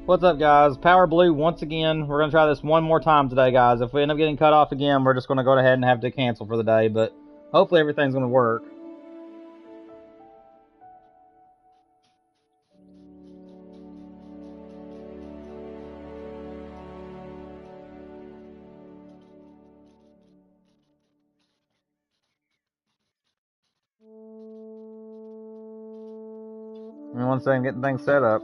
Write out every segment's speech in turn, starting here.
What's up, guys? Power Blue once again. We're going to try this one more time today, guys. If we end up getting cut off again, we're just going to go ahead and have to cancel for the day, but hopefully everything's going to work. Give me 1 second, getting things set up.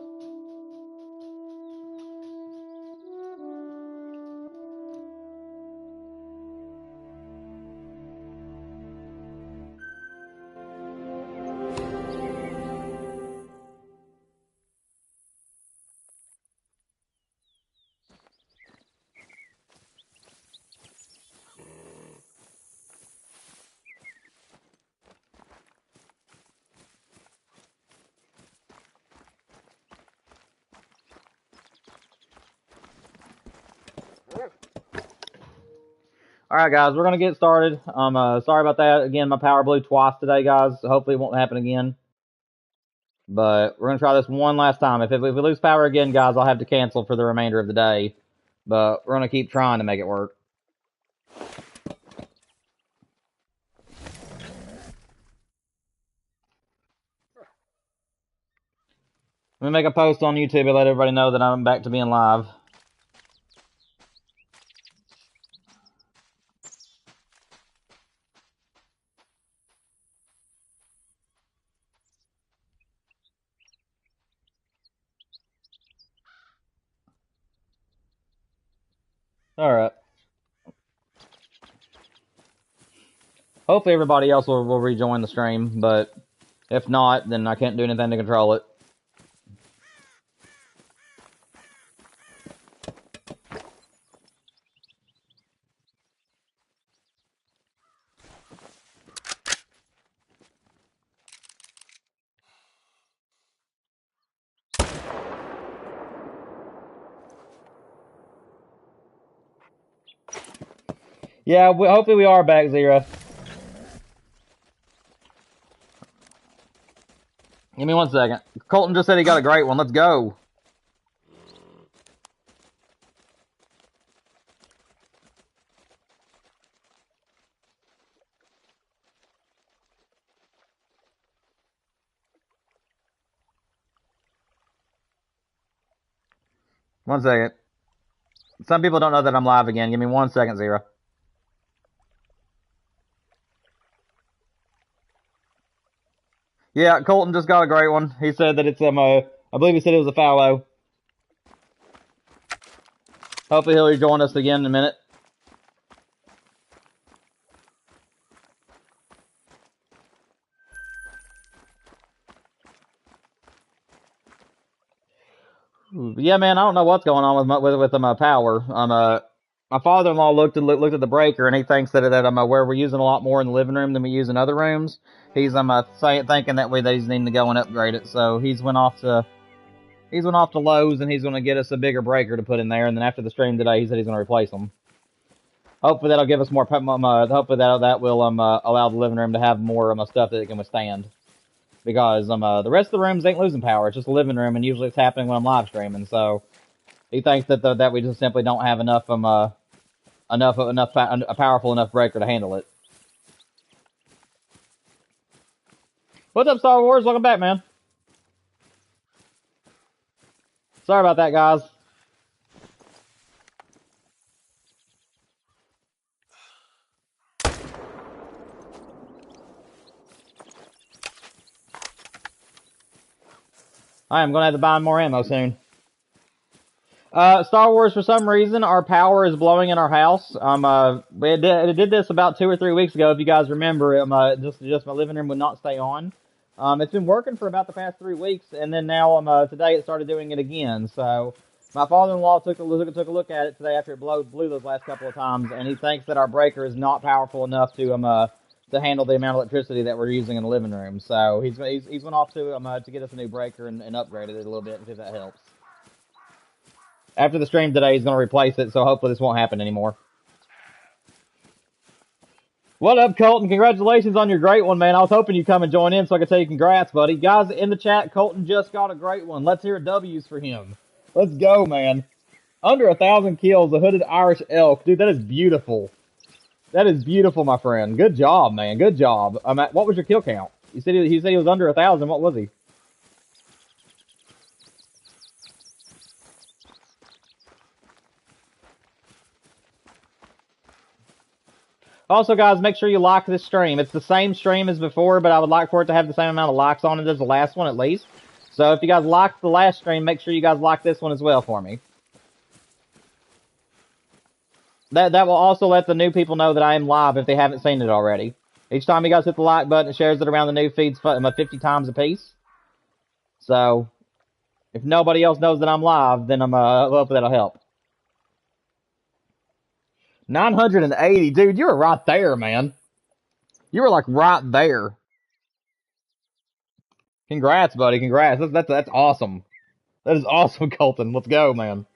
Alright, guys, we're going to get started. Sorry about that. Again, my power blew twice today, guys. Hopefully it won't happen again. But we're going to try this one last time. If we lose power again, guys, I'll have to cancel for the remainder of the day. But we're going to keep trying to make it work. Let me make a post on YouTube and let everybody know that I'm back to being live. Alright. Hopefully everybody else will rejoin the stream, but if not, then I can't do anything to control it. Yeah, hopefully we are back, Zero. Give me 1 second. Colton just said he got a great one. Let's go. One second. Some people don't know that I'm live again. Give me 1 second, Zero. Yeah, Colton just got a great one. He said that it's I believe he said it was a fallow. Hopefully he'll rejoin us again in a minute. Yeah, man, I don't know what's going on with my power. My father-in-law looked at the breaker, and he thinks that where we're using a lot more in the living room than we use in other rooms. He's thinking that he's needing to go and upgrade it. So he's went off to Lowe's, and he's going to get us a bigger breaker to put in there. And then after the stream today, he said he's going to replace them. Hopefully that'll give us more. Hopefully that will allow the living room to have more stuff that it can withstand. Because the rest of the rooms ain't losing power. It's just the living room, and usually it's happening when I'm live streaming. So he thinks that we just simply don't have enough a powerful enough breaker to handle it. What's up, Star Wars? Welcome back, man. Sorry about that, guys. I am going to have to buy more ammo soon. Star Wars, for some reason, our power is blowing in our house. We did this about 2 or 3 weeks ago, if you guys remember. Just my living room would not stay on. It's been working for about the past 3 weeks, and then now today it started doing it again. So my father-in-law took a look at it today after it blew those last couple of times, and he thinks that our breaker is not powerful enough to handle the amount of electricity that we're using in the living room. So he's went off to get us a new breaker and upgraded it a little bit and see if that helps. After the stream today, he's going to replace it, so hopefully this won't happen anymore. What up, Colton? Congratulations on your great one, man. I was hoping you'd come and join in so I could tell you congrats, buddy. Guys, in the chat, Colton just got a great one. Let's hear W's for him. Let's go, man. Under 1,000 kills, the hooded Irish elk. Dude, that is beautiful. That is beautiful, my friend. Good job, man. Good job. What was your kill count? He said he was under 1,000. What was he? Also, guys, make sure you like this stream. It's the same stream as before, but I would like for it to have the same amount of likes on it as the last one, at least. So if you guys liked the last stream, make sure you guys like this one as well for me. That will also let the new people know that I am live if they haven't seen it already. Each time you guys hit the like button, it shares it around the new feeds 50 times a piece. So if nobody else knows that I'm live, then I hope that'll help. 980, dude, you were right there, man. You were like right there. Congrats, buddy. Congrats. That's awesome. That is awesome, Colton. Let's go, man.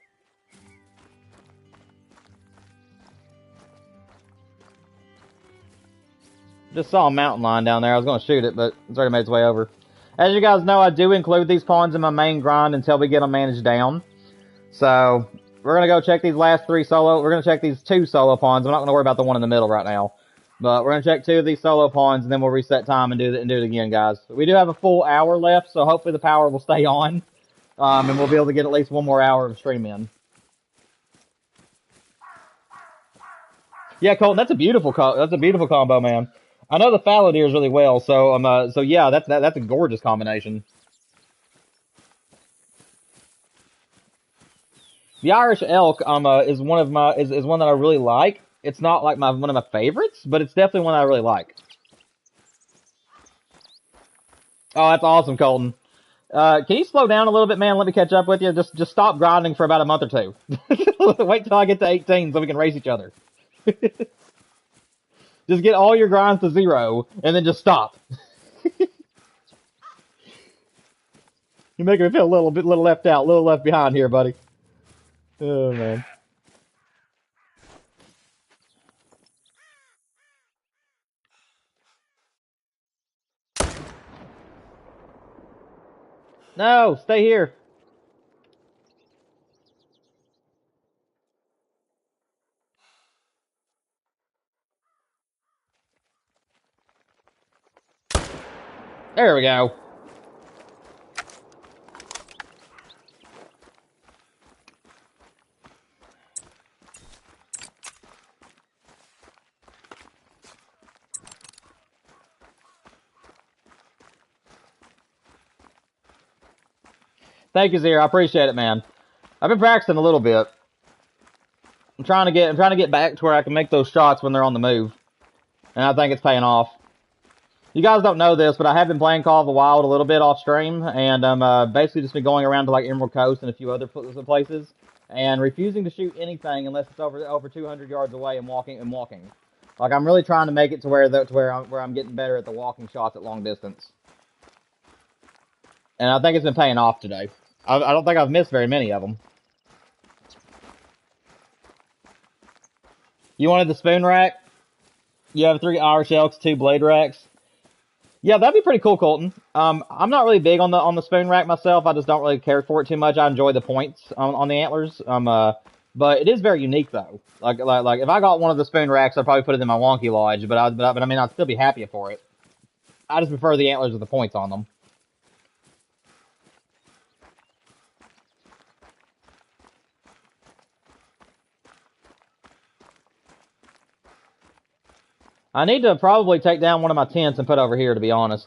Just saw a mountain lion down there. I was going to shoot it, but it's already made its way over. As you guys know, I do include these pawns in my main grind until we get them managed down. So we're going to go check these last 3 solo. We're going to check these 2 solo pawns. I'm not going to worry about the one in the middle right now. But we're going to check 2 of these solo pawns, and then we'll reset time and do it again, guys. We do have a full hour left, so hopefully the power will stay on. And we'll be able to get at least 1 more hour of stream in. Yeah, Colton, that's a beautiful combo, man. I know the fallow deers really well, so yeah, that's a gorgeous combination. The Irish elk is one that I really like. It's not like one of my favorites, but it's definitely one I really like. Oh, that's awesome, Colton. Can you slow down a little bit, man? Let me catch up with you. Just stop grinding for about a month or 2. Wait till I get to 18 so we can race each other. Just get all your grinds to 0, and then just stop. You're making me feel a little left out, a little left behind here, buddy. Oh, man. No, stay here. There we go. Thank you, Zero. I appreciate it, man. I've been practicing a little bit. I'm trying to get back to where I can make those shots when they're on the move, and I think it's paying off. You guys don't know this, but I have been playing Call of the Wild a little bit off stream, and I'm basically just been going around to like Emerald Coast and a few other places, and refusing to shoot anything unless it's over 200 yards away and walking. Like I'm really trying to make it to where I'm getting better at the walking shots at long distance, and I think it's been paying off today. I don't think I've missed very many of them. You wanted the spoon rack? You have 3 Irish elks, 2 blade racks. Yeah, that'd be pretty cool, Colton. I'm not really big on the spoon rack myself. I just don't really care for it too much. I enjoy the points on the antlers. But it is very unique though. Like if I got one of the spoon racks, I'd probably put it in my wonky lodge. But I mean, I'd still be happy for it. I just prefer the antlers with the points on them. I need to probably take down one of my tents and put over here, to be honest.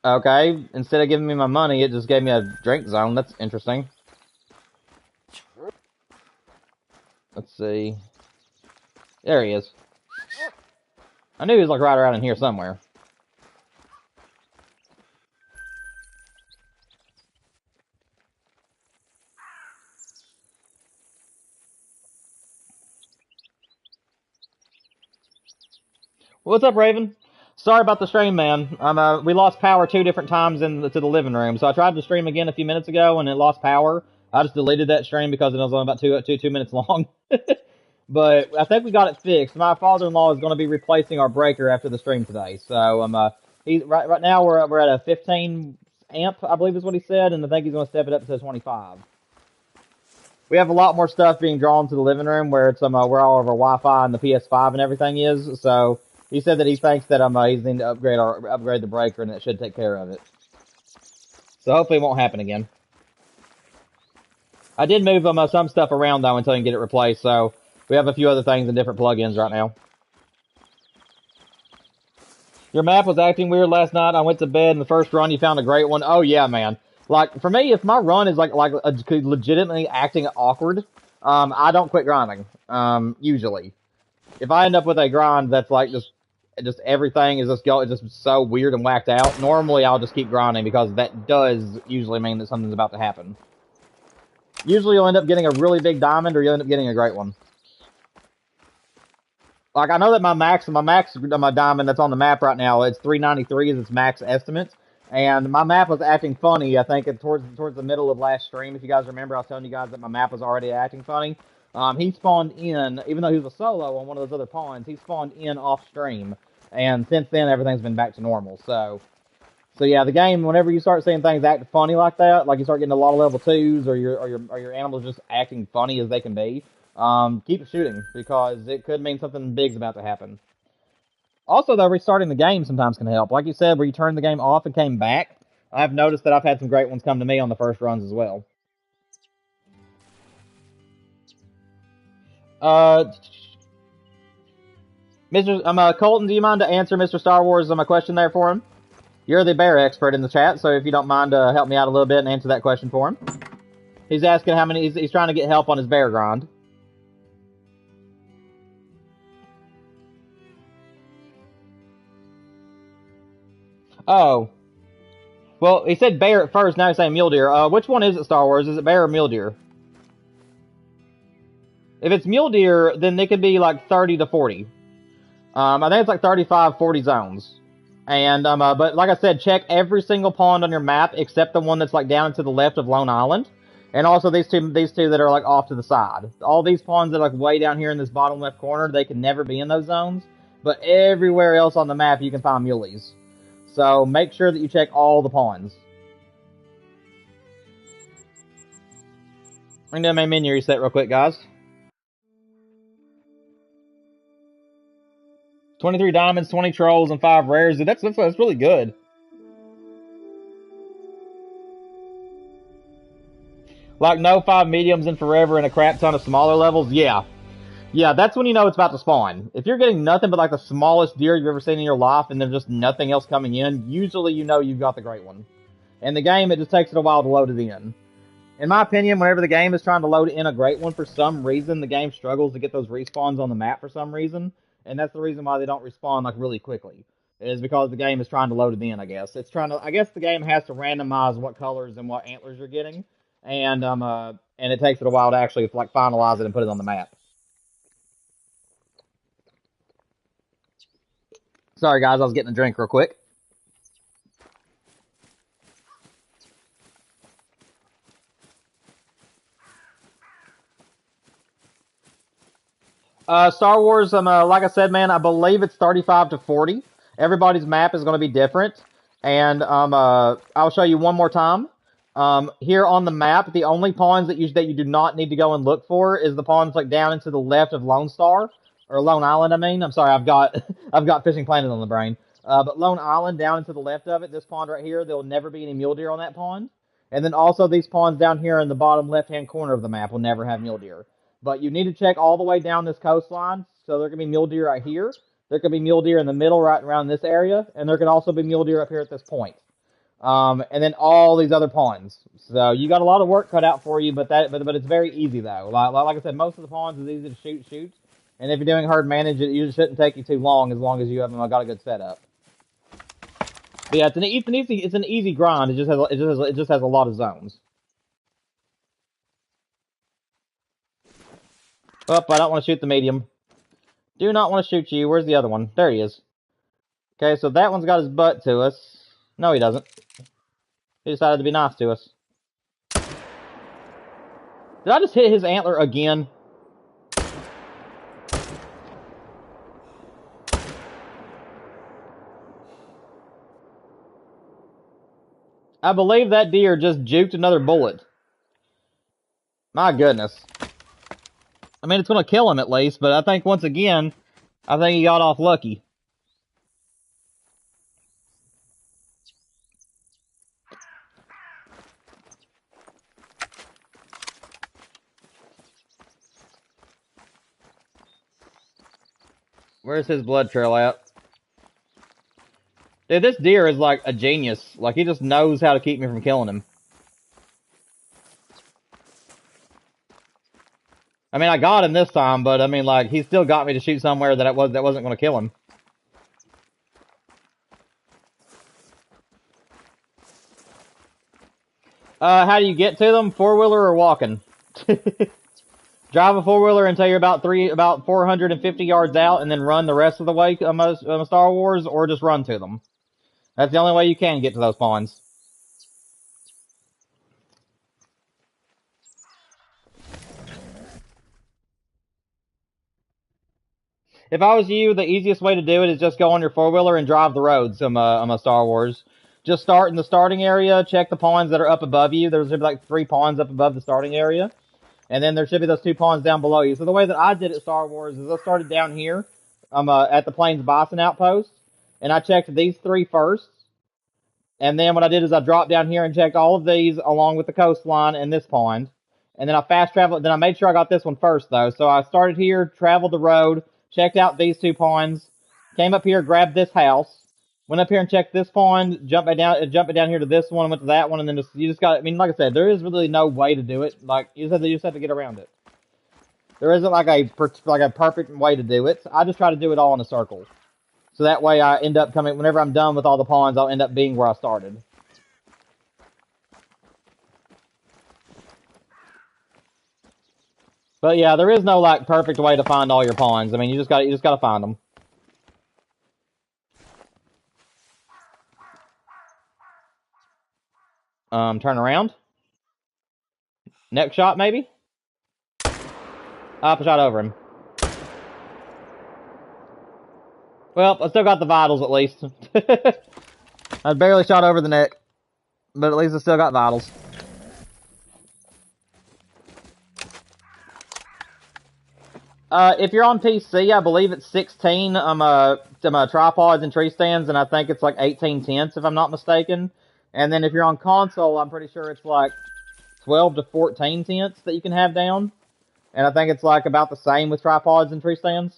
Okay, instead of giving me my money, it just gave me a drink zone. That's interesting. Let's see. There he is. I knew he was like right around in here somewhere. What's up, Raven? Sorry about the stream, man. We lost power 2 different times to the living room. So I tried to stream again a few minutes ago, and it lost power. I just deleted that stream because it was only about two minutes long. But I think we got it fixed. My father-in-law is going to be replacing our breaker after the stream today. So right now we're at a 15 amp, I believe is what he said, and I think he's going to step it up to 25. We have a lot more stuff being drawn to the living room where it's where all of our Wi-Fi and the PS5 and everything is. So he said that he thinks that he's need to upgrade the breaker, and it should take care of it. So hopefully it won't happen again. I did move some stuff around though until I can get it replaced. So we have a few other things in different plugins right now. Your map was acting weird last night. I went to bed in the first run. You found a great one. Oh yeah, man. Like for me, if my run is like legitimately acting awkward, I don't quit grinding. Usually, if I end up with a grind that's like just everything is just so weird and whacked out, normally I'll just keep grinding because that does usually mean that something's about to happen. Usually you'll end up getting a really big diamond or you'll end up getting a great one. Like, I know that my diamond that's on the map right now, it's 393 is its max estimate. And my map was acting funny, I think, towards the middle of last stream. If you guys remember, I was telling you guys that my map was already acting funny. He spawned in, even though he was a solo on one of those other pawns, he spawned in off stream. And since then, everything's been back to normal. So yeah, the game, whenever you start seeing things act funny like that, like you start getting a lot of level 2s or your animals just acting funny as they can be, keep shooting because it could mean something big's about to happen. Also, though, restarting the game sometimes can help. Like you said, where you turned the game off and came back, I've noticed that I've had some great ones come to me on the first runs as well. Colton, do you mind to answer Mr. Star Wars my question there for him? You're the bear expert in the chat, so if you don't mind to help me out a little bit and answer that question for him. He's asking how many, he's trying to get help on his bear grind. Oh. Well, he said bear at first, now he's saying mule deer. Which one is it, Star Wars? Is it bear or mule deer? If it's mule deer, then it could be like 30 to 40. I think it's like 35, 40 zones. And, but like I said, check every single pond on your map except the one that's like down to the left of Lone Island. And also these two that are like off to the side. All these ponds that are like way down here in this bottom left corner, they can never be in those zones. But everywhere else on the map, you can find muleys. So make sure that you check all the ponds. I'm gonna do my menu reset real quick, guys. 23 diamonds, 20 trolls, and 5 rares. That's really good. Like no 5 mediums in forever and a crap ton of smaller levels? Yeah. Yeah, that's when you know it's about to spawn. If you're getting nothing but like the smallest deer you've ever seen in your life and there's just nothing else coming in, usually you know you've got the great one. And the game, it just takes it a while to load it in. In my opinion, whenever the game is trying to load in a great one, for some reason, the game struggles to get those respawns on the map for some reason. And that's the reason why they don't respawn like really quickly. Is because the game is trying to load it in, I guess. I guess the game has to randomize what colors and what antlers you're getting. And it takes it a while to actually like finalize it and put it on the map. Sorry guys, I was getting a drink real quick. Star Wars, like I said, man, I believe it's 35 to 40. Everybody's map is going to be different. And I'll show you one more time. Here on the map, the only pawns that you do not need to go and look for is the pawns like down and to the left of Lone Star. Or Lone Island, I mean. I'm sorry, I've got Fishing Planet on the brain. But Lone Island, down and to the left of it, this pond right here, there'll never be any mule deer on that pond. And then also these ponds down here in the bottom left-hand corner of the map will never have mule deer. But you need to check all the way down this coastline. So there can be mule deer right here. There could be mule deer in the middle right around this area. And there could also be mule deer up here at this point. And then all these other ponds. So you got a lot of work cut out for you, but it's very easy though. Like I said, most of the ponds is easy to shoot. And if you're doing herd manage, it usually shouldn't take you too long as you have got a good setup. But yeah, it's an easy grind. It just has a lot of zones. Oh, I don't want to shoot the medium. Do not want to shoot you. Where's the other one? There he is. Okay, so that one's got his butt to us. No, he doesn't. He decided to be nice to us. Did I just hit his antler again? I believe that deer just juked another bullet. My goodness. I mean, it's going to kill him at least, but I think once again, I think he got off lucky. Where's his blood trail at? Dude, this deer is like a genius. Like, he just knows how to keep me from killing him. I mean, I got him this time, but I mean, like, he still got me to shoot somewhere that wasn't going to kill him. How do you get to them? Four-wheeler or walking? Drive a four-wheeler until you're about 450 yards out, and then run the rest of the way Star Wars, or just run to them. That's the only way you can get to those ponds. If I was you, the easiest way to do it is just go on your four-wheeler and drive the roads on Star Wars. Just start in the starting area, check the ponds that are up above you. There's like 3 ponds up above the starting area. And then there should be those 2 ponds down below you. So the way that I did it, Star Wars, is I started down here at the Plains Bison Outpost. And I checked these 3 first. And then what I did is I dropped down here and checked all of these along with the coastline and this pond. And then I fast traveled. Then I made sure I got this one first, though. So I started here, traveled the road, checked out these 2 ponds, came up here, grabbed this house, went up here and checked this pond, jumped down here to this one, went to that one, and then you just got. I mean, like I said, there is really no way to do it. Like you just have to get around it. There isn't like a perfect way to do it. I just try to do it all in a circle. So that way I end up coming, whenever I'm done with all the ponds, I'll end up being where I started. But yeah, there is no like perfect way to find all your ponds. I mean, you just gotta find them. Turn around. Next shot, maybe? Up a shot over him. Well, I still got the vitals at least. I barely shot over the neck, but at least I still got vitals. If you're on PC, I believe it's 16 tripods and tree stands, and I think it's like 18 tents if I'm not mistaken. And then if you're on console, I'm pretty sure it's like 12 to 14 tents that you can have down. And I think it's like about the same with tripods and tree stands.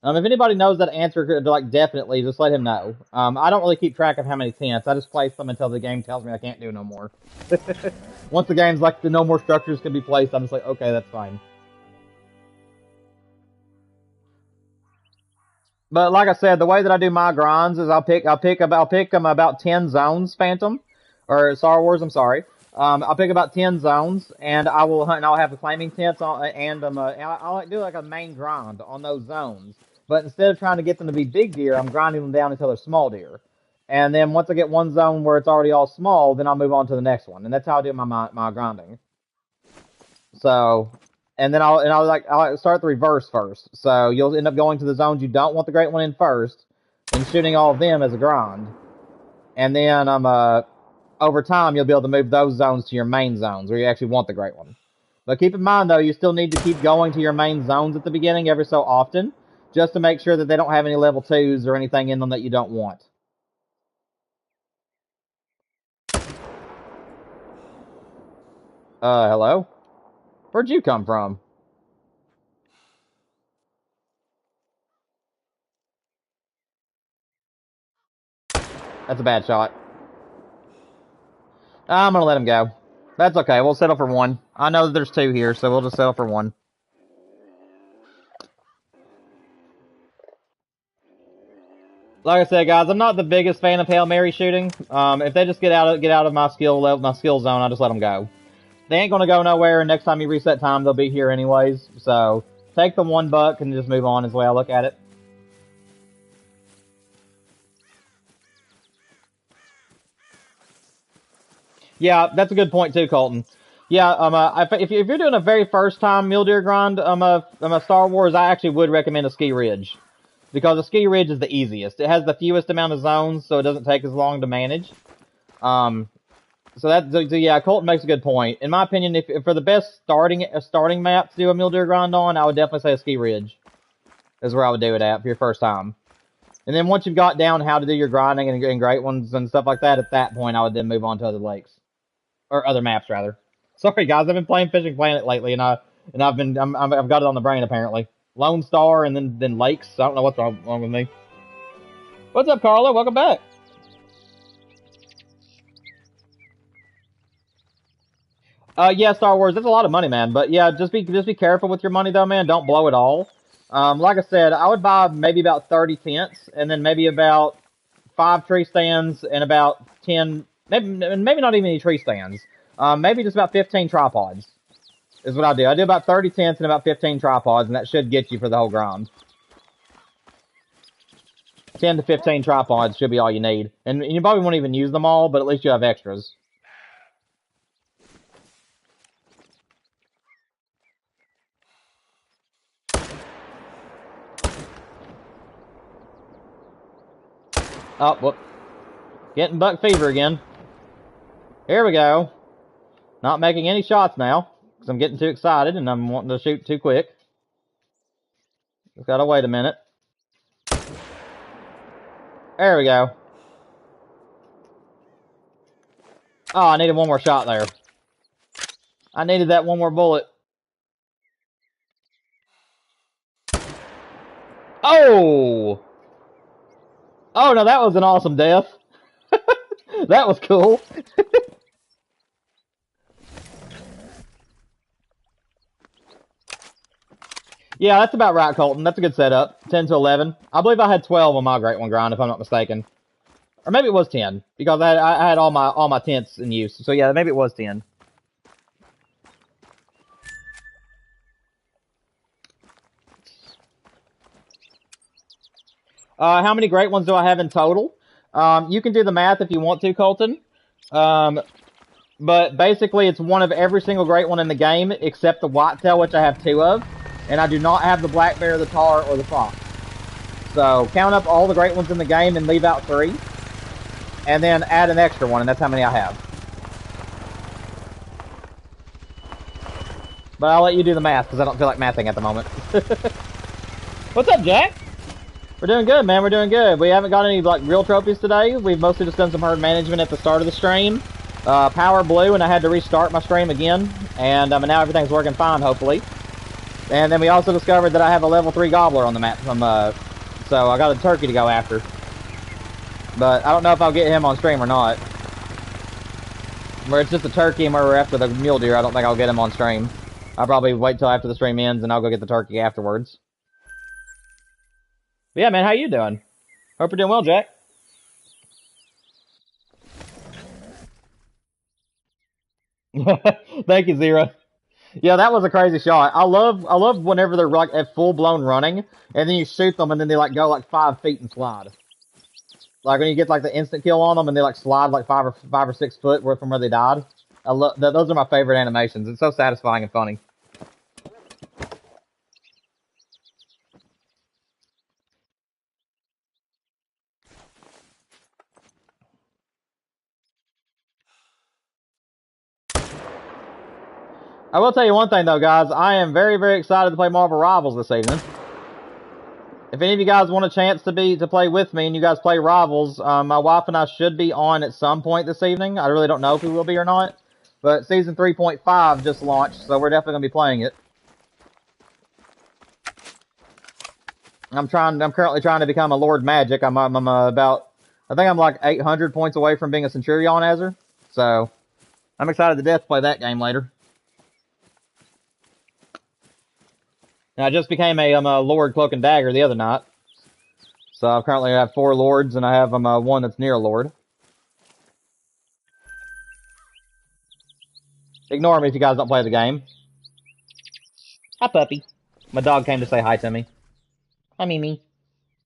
If anybody knows that answer, like definitely, just let him know. I don't really keep track of how many tents. I just place them until the game tells me I can't do no more. Once the game's like, the no more structures can be placed, I'm just like, okay, that's fine. But like I said, the way that I do my grinds is I'll pick about 10 zones, Phantom, or Star Wars. I'm sorry. I'll pick about 10 zones, and I will hunt. And I'll have the flaming tents on, and I'll do like a main grind on those zones. But instead of trying to get them to be big deer, I'm grinding them down until they're small deer. And then once I get one zone where it's already all small, then I'll move on to the next one, and that's how I do my grinding. So. And then I'll start the reverse first. So you'll end up going to the zones you don't want the great one in first, and shooting all of them as a grind. And then over time you'll be able to move those zones to your main zones where you actually want the great one. But keep in mind though, you still need to keep going to your main zones at the beginning every so often, just to make sure that they don't have any level 2s or anything in them that you don't want. Hello? Where'd you come from? That's a bad shot. I'm gonna let him go. That's okay, we'll settle for 1. I know that there's 2 here, so we'll just settle for 1. Like I said, guys, I'm not the biggest fan of Hail Mary shooting. If they just get out of my skill zone, I just let them go. They ain't gonna go nowhere, and next time you reset time, they'll be here anyways. So take the $1 and just move on is the way I look at it. Yeah, that's a good point too, Colton. Yeah, if you're doing a very first time mule deer grind, Star Wars, I actually would recommend a ski ridge, because a ski ridge is the easiest. It has the fewest amount of zones, so it doesn't take as long to manage. So yeah, Colton makes a good point. In my opinion, if for the best starting map to do a mule deer grind on, I would definitely say a ski ridge is where I would do it at for your first time. And then once you've got down how to do your grinding and great ones and stuff like that, at that point I would then move on to other lakes or other maps rather. Sorry guys, I've been playing Fishing Planet lately, and I've got it on the brain apparently. Lone Star and then lakes. I don't know what's wrong with me. What's up, Carla? Welcome back. Yeah, Star Wars. That's a lot of money, man. But yeah, just be careful with your money though, man. Don't blow it all. Like I said, I would buy maybe about 30 tents, and then maybe about 5 tree stands and about 10, maybe not even any tree stands. Maybe just about 15 tripods is what I do. I do about 30 tents and about 15 tripods, and that should get you for the whole grind. 10 to 15 tripods should be all you need. And you probably won't even use them all, but at least you have extras. Oh, whoop. Getting buck fever again. Here we go. Not making any shots now, because I'm getting too excited and I'm wanting to shoot too quick. Just gotta wait a minute. There we go. Oh, I needed one more shot there. I needed that one more bullet. Oh! Oh, no, that was an awesome death. That was cool. Yeah, that's about right, Colton. That's a good setup. 10 to 11. I believe I had 12 on my Great One grind, if I'm not mistaken. Or maybe it was 10, because I had all my tents in use. So yeah, maybe it was 10. How many Great Ones do I have in total? You can do the math if you want to, Colton. But basically, it's one of every single Great One in the game, except the whitetail, which I have 2 of. And I do not have the black bear, the tar, or the fox. So count up all the Great Ones in the game and leave out 3. And then add an extra one, and that's how many I have. But I'll let you do the math, because I don't feel like mathing at the moment. What's up, Jack? We're doing good, man. We're doing good. We haven't got any like real trophies today. We've mostly just done some herd management at the start of the stream. Power blew, and I had to restart my stream again. And now everything's working fine, hopefully. And then we also discovered that I have a level 3 gobbler on the map. So I got a turkey to go after. But I don't know if I'll get him on stream or not. Where it's just a turkey and where we're after the mule deer, I don't think I'll get him on stream. I'll probably wait till after the stream ends and I'll go get the turkey afterwards. But yeah, man, how you doing? Hope you're doing well, Jack. Thank you, Zero. Yeah, that was a crazy shot. I love whenever they're like at full blown running, and then you shoot them, and then they like go like 5 feet and slide. Like when you get like the instant kill on them, and they like slide like 5 or 6 foot from where they died. I love those are my favorite animations. It's so satisfying and funny. I will tell you one thing though, guys. I am very, very excited to play Marvel Rivals this evening. If any of you guys want a chance to play with me and you guys play Rivals, my wife and I should be on at some point this evening. I really don't know if we will be or not. But Season 3.5 just launched, so we're definitely going to be playing it. I'm currently trying to become a Lord Magic. I'm about, I think I'm like 800 points away from being a Centurion Ezer. So, I'm excited to death to play that game later. Now, I just became a Lord Cloak and Dagger the other night. So I currently have 4 Lords, and I have one that's near a Lord. Ignore me if you guys don't play the game. Hi, puppy. My dog came to say hi to me. Hi, Mimi.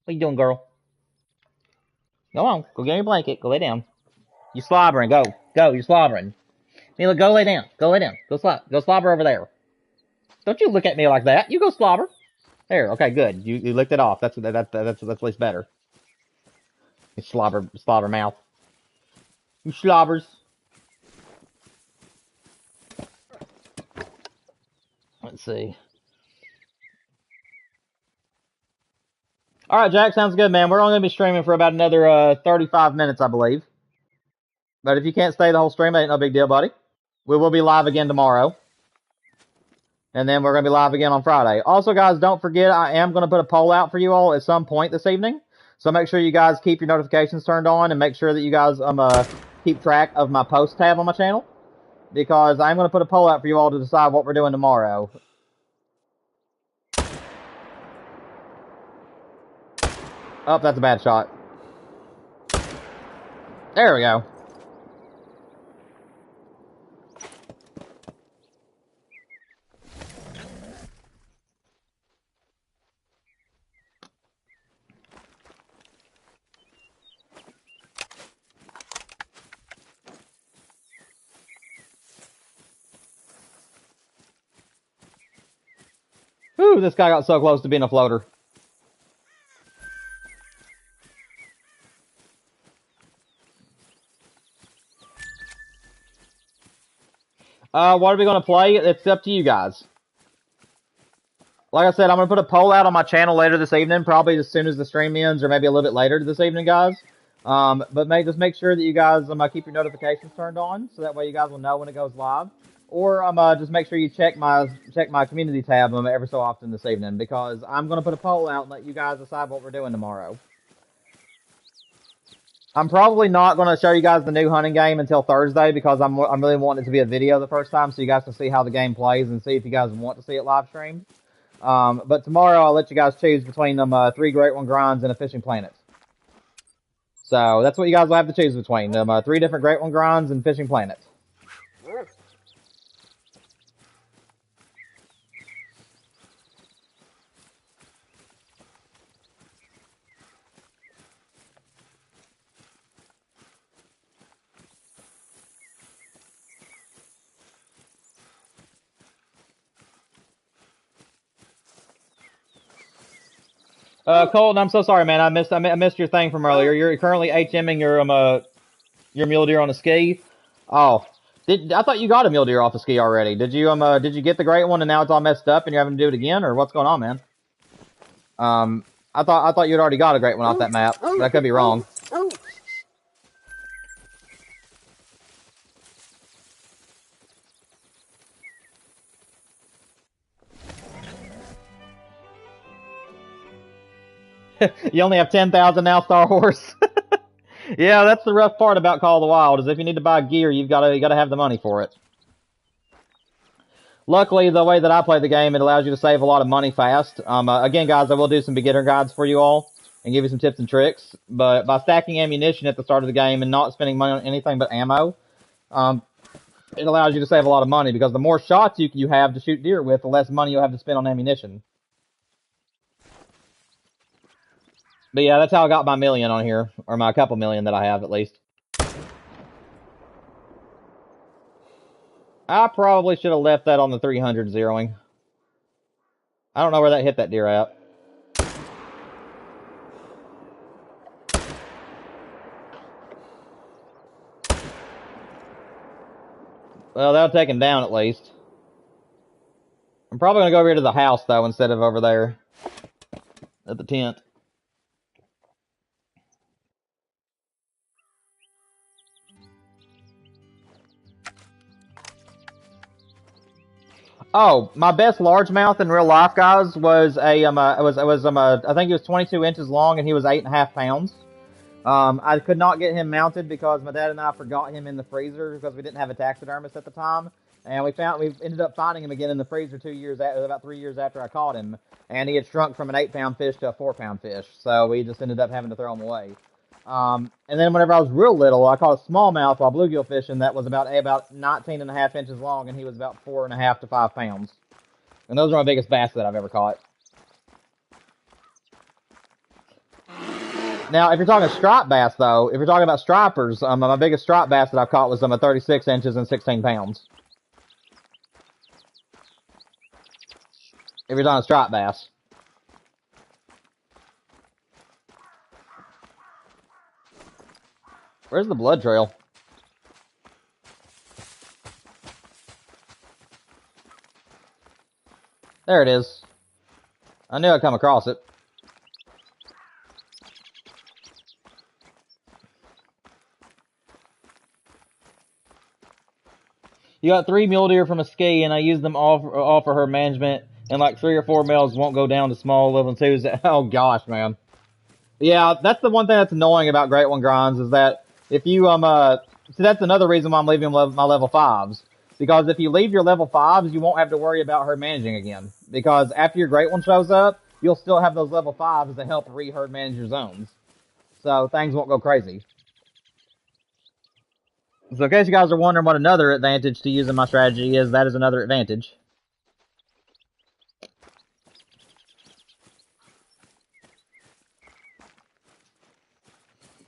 What you doing, girl? Go on. Go get your blanket. Go lay down. You slobbering. Go. Go. You're slobbering. Mila, go lay down. Go lay down. Go slobber over there. Don't you look at me like that. You go slobber. There. Okay, good. You licked it off. That's at least better. You slobber mouth. You slobbers. see. All right, Jack, sounds good, man. We're only going to be streaming for about another 35 minutes, I believe. But if you can't stay the whole stream, that ain't no big deal, buddy. We will be live again tomorrow. And then we're going to be live again on Friday. Also, guys, don't forget, I am going to put a poll out for you all at some point this evening. So make sure you guys keep your notifications turned on and make sure that you guys keep track of my post tab on my channel. Because I'm going to put a poll out for you all to decide what we're doing tomorrow. Oh, that's a bad shot. There we go. Whew, this guy got so close to being a floater. What are we going to play? It's up to you guys. Like I said, I'm going to put a poll out on my channel later this evening, probably as soon as the stream ends, or maybe a little bit later this evening, guys. But just make sure that you guys keep your notifications turned on, so that way you guys will know when it goes live. Or just make sure you check my community tab every so often this evening, because I'm going to put a poll out and let you guys decide what we're doing tomorrow. I'm probably not going to show you guys the new hunting game until Thursday, because I'm really wanting it to be a video the first time, so you guys can see how the game plays and see if you guys want to see it live streamed. But tomorrow I'll let you guys choose between them 3 Great One grinds and a fishing planet. So that's what you guys will have to choose between them 3 different Great One grinds and fishing planets. Colton, I'm so sorry, man. I missed your thing from earlier. You're currently HMing your mule deer on a ski. Oh, I thought you got a mule deer off a ski already? Did you get the great one and now it's all messed up and you're having to do it again, or what's going on, man? I thought you'd already got a great one off that map, but I could be wrong. You only have 10,000 now, Star Horse. Yeah, that's the rough part about Call of the Wild, is if you need to buy gear, you gotta have the money for it. Luckily, the way that I play the game, it allows you to save a lot of money fast. Again, guys, I will do some beginner guides for you all and give you some tips and tricks. But by stacking ammunition at the start of the game and not spending money on anything but ammo, it allows you to save a lot of money, because the more shots you have to shoot deer with, the less money you'll have to spend on ammunition. But yeah, that's how I got my million on here, or my couple million that I have at least. I probably should have left that on the 300 zeroing. I don't know where that hit that deer at. Well, that'll take him down at least. I'm probably going to go over here to the house, though, instead of over there at the tent. Oh, my best largemouth in real life, guys, was I think he was 22 inches long and he was 8.5 pounds. I could not get him mounted because my dad and I forgot him in the freezer because we didn't have a taxidermist at the time, and we ended up finding him again in the freezer about 3 years after I caught him, and he had shrunk from an 8-pound fish to a 4-pound fish, so we just ended up having to throw him away. And then whenever I was real little, I caught a smallmouth while bluegill fishing that was about 19.5 inches long, and he was about 4.5 to 5 pounds. And those are my biggest bass that I've ever caught. Now, if you're talking striped bass, though, if you're talking about stripers, my biggest striped bass that I've caught was 36 inches and 16 pounds. If you're talking striped bass. Where's the blood trail? There it is. I knew I'd come across it. You got 3 mule deer from a ski, and I used them all for her management, and like 3 or 4 males won't go down to small level 2s. Oh gosh, man. Yeah, that's the one thing that's annoying about Great One Grinds is that if you see that's another reason why I'm leaving my level 5s. Because if you leave your level 5s, you won't have to worry about her managing again. Because after your Great One shows up, you'll still have those level 5s that help re-herd manage your zones. So things won't go crazy. So in case you guys are wondering what another advantage to using my strategy is, that is another advantage.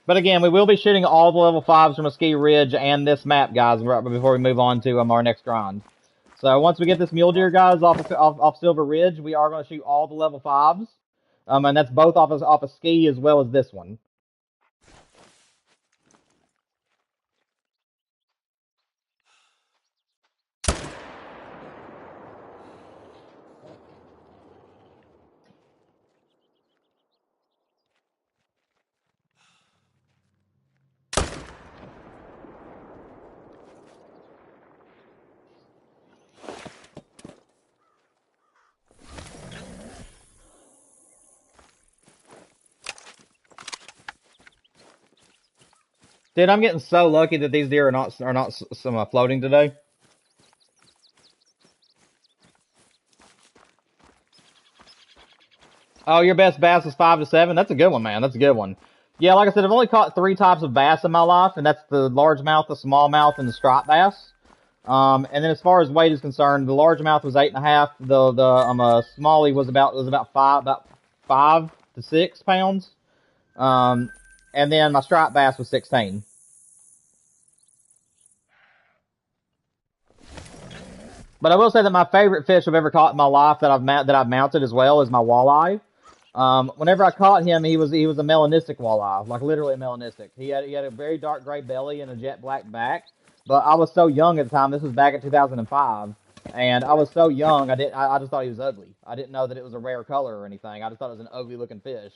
But again, we will be shooting all the level 5s from a ski ridge and this map, guys, right before we move on to our next grind. So once we get this mule deer, guys, off Silver Ridge, we are going to shoot all the level 5s. And that's both off a ski as well as this one. Dude, I'm getting so lucky that these deer are not floating today. Oh, your best bass is 5 to 7? That's a good one, man. That's a good one. Yeah, like I said, I've only caught 3 types of bass in my life, and that's the largemouth, the smallmouth, and the striped bass. And then as far as weight is concerned, the largemouth was 8.5. The smallie was about 5 to 6 pounds. And then my striped bass was 16. But I will say that my favorite fish I've ever caught in my life that I've mounted as well is my walleye. Whenever I caught him, he was a melanistic walleye, like literally a melanistic. He had a very dark gray belly and a jet black back. But I was so young at the time. This was back in 2005, and I was so young. I just thought he was ugly. I didn't know that it was a rare color or anything. I just thought it was an ugly looking fish.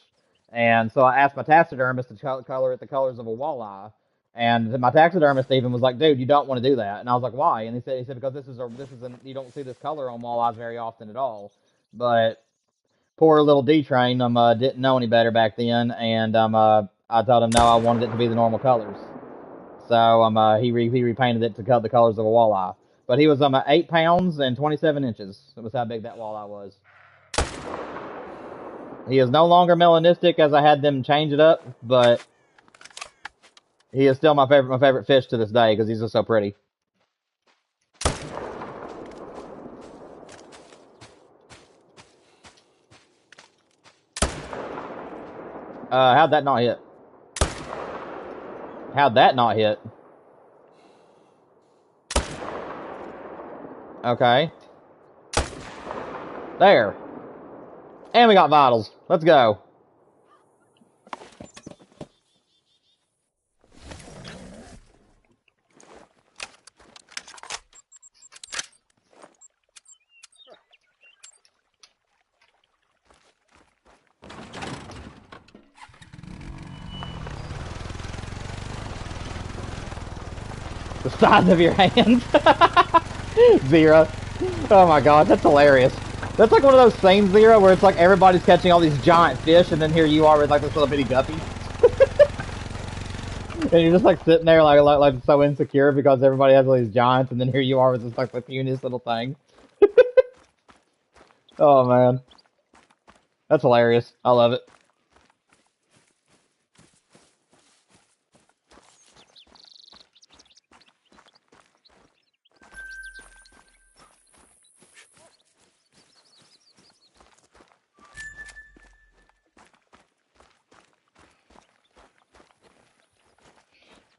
And so I asked my taxidermist to color it the colors of a walleye. And my taxidermist even was like, "Dude, you don't want to do that." And I was like, "Why?" And he said because you don't see this color on walleyes very often at all. But poor little D-Train didn't know any better back then, and I told him no, I wanted it to be the normal colors. So he repainted it to cut the colors of a walleye. But he was 8 pounds and 27 inches. That was how big that walleye was. He is no longer melanistic as I had them change it up, but he is still my favorite fish to this day because he's just so pretty. How'd that not hit? How'd that not hit? Okay. There. And we got vitals. Let's go. The size of your hands. 0. Oh my god, that's hilarious. That's like one of those scenes, 0, where it's like everybody's catching all these giant fish, and then here you are with like this little bitty guppy. And you're just like sitting there like so insecure because everybody has all these giants, and then here you are with this like the punyest little thing. Oh man. That's hilarious. I love it.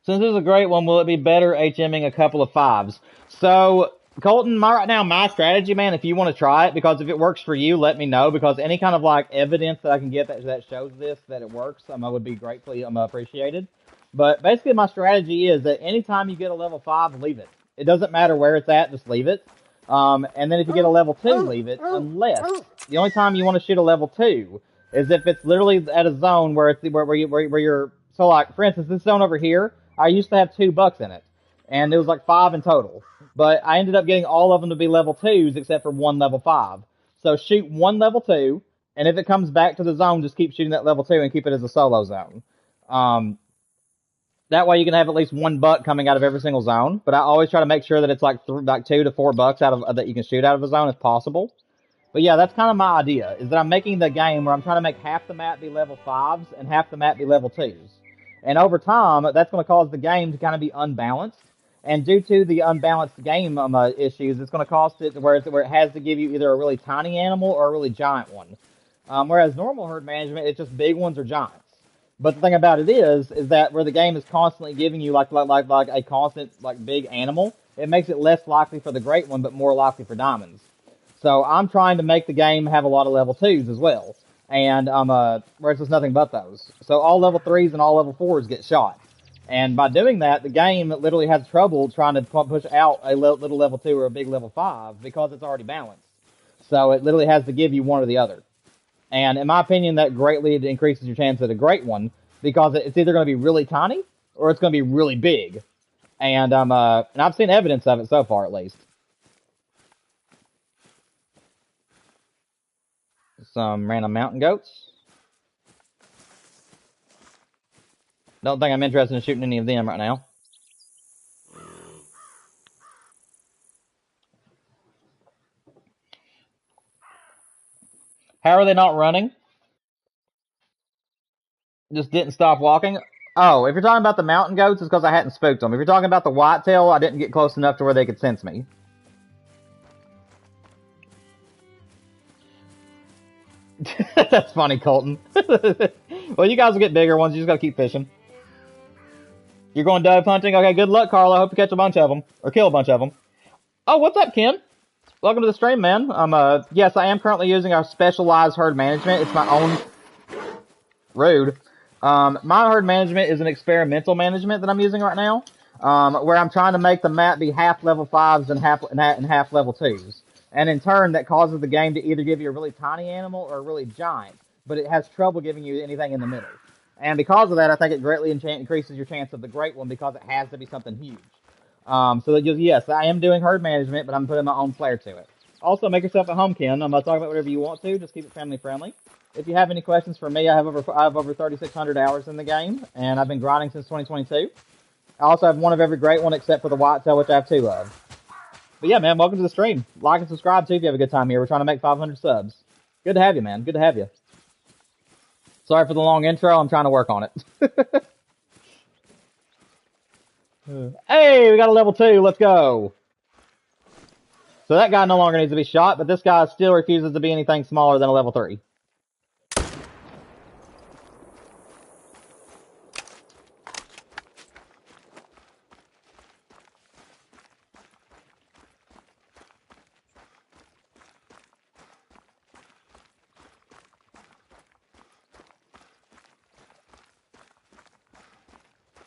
Since this is a great one, will it be better HMing a couple of 5s? So, Colton, right now, my strategy, man, if you want to try it, because if it works for you, let me know, because any kind of, like, evidence that I can get that shows that it works, I would be gratefully appreciated. But basically, my strategy is that anytime you get a level 5, leave it. It doesn't matter where it's at, just leave it. And then if you get a level 2, leave it, unless the only time you want to shoot a level 2 is if it's literally at a zone where it's where you're, so like for instance this zone over here, I used to have 2 bucks in it, and it was like 5 in total, but I ended up getting all of them to be level 2s except for 1 level 5. So shoot 1 level 2, and if it comes back to the zone, just keep shooting that level 2 and keep it as a solo zone. That way you can have at least 1 buck coming out of every single zone, but I always try to make sure that it's like 2 to 4 bucks out of that you can shoot out of a zone if possible. But yeah, that's kind of my idea, is that I'm making the game where I'm trying to make half the map be level 5s and half the map be level 2s. And over time, that's going to cause the game to kind of be unbalanced. And due to the unbalanced game issues, it's going to cause it where it has to give you either a really tiny animal or a really giant one. Whereas normal herd management, it's just big ones or giants. But the thing about it is that where the game is constantly giving you like a constant like big animal, it makes it less likely for the great one, but more likely for diamonds. So I'm trying to make the game have a lot of level 2s as well, and whereas there's nothing but those. So all level 3s and all level 4s get shot, and by doing that, the game literally has trouble trying to push out a little level 2 or a big level 5 because it's already balanced. So it literally has to give you one or the other. And in my opinion, that greatly increases your chance at a great one, because it's either going to be really tiny or it's going to be really big. And I've seen evidence of it so far, at least. Some random mountain goats. Don't think I'm interested in shooting any of them right now. How are they not running? Just didn't stop walking? Oh, if you're talking about the mountain goats, it's because I hadn't spooked them. If you're talking about the whitetail, I didn't get close enough to where they could sense me. That's funny, Colton. Well, you guys will get bigger ones. You just gotta keep fishing. You're going dove hunting? Okay, good luck, Carl. I hope you catch a bunch of them. Or kill a bunch of them. Oh, what's up, Ken? Welcome to the stream, man. Yes, I am currently using our specialized herd management. It's my own... Rude. My herd management is an experimental management that I'm using right now, where I'm trying to make the map be half level 5s and half level 2s. And in turn, that causes the game to either give you a really tiny animal or a really giant, but it has trouble giving you anything in the middle. And because of that, I think it greatly increases your chance of the great one, because it has to be something huge. So that just, yes, I am doing herd management, but I'm putting my own flair to it. Also, make yourself at home, Ken. I'm going to talk about whatever you want to. Just keep it family friendly. If you have any questions for me, I have over 3,600 hours in the game, and I've been grinding since 2022. I also have one of every great one except for the whitetail, which I have 2 of. But yeah, man, welcome to the stream. Like and subscribe too if you have a good time here. We're trying to make 500 subs. Good to have you, man. Good to have you. Sorry for the long intro. I'm trying to work on it. Hey, we got a level 2. Let's go. So that guy no longer needs to be shot, but this guy still refuses to be anything smaller than a level 3.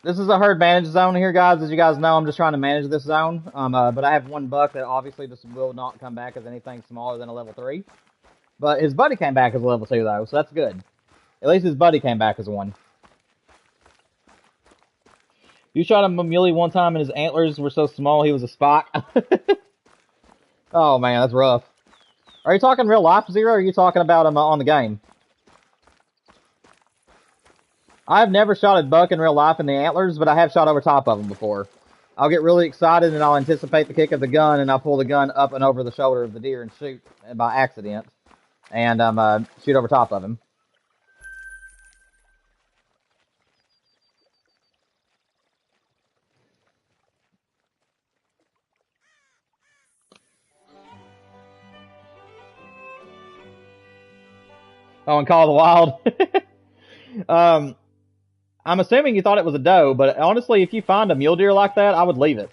This is a herd managed zone here, guys. As you guys know, I'm just trying to manage this zone. But I have 1 buck that obviously just will not come back as anything smaller than a level 3. But his buddy came back as a level 2, though, so that's good. At least his buddy came back as 1. You shot a Mule one time and his antlers were so small he was a spot. Oh, man, that's rough. Are you talking real life, Zero, or are you talking about him on the game? I've never shot a buck in real life in the antlers, but I have shot over top of them before. I'll get really excited and I'll anticipate the kick of the gun, and I'll pull the gun up and over the shoulder of the deer and shoot by accident. And shoot over top of him. Oh, and Call of the Wild. I'm assuming you thought it was a doe, but honestly, if you find a mule deer like that, I would leave it.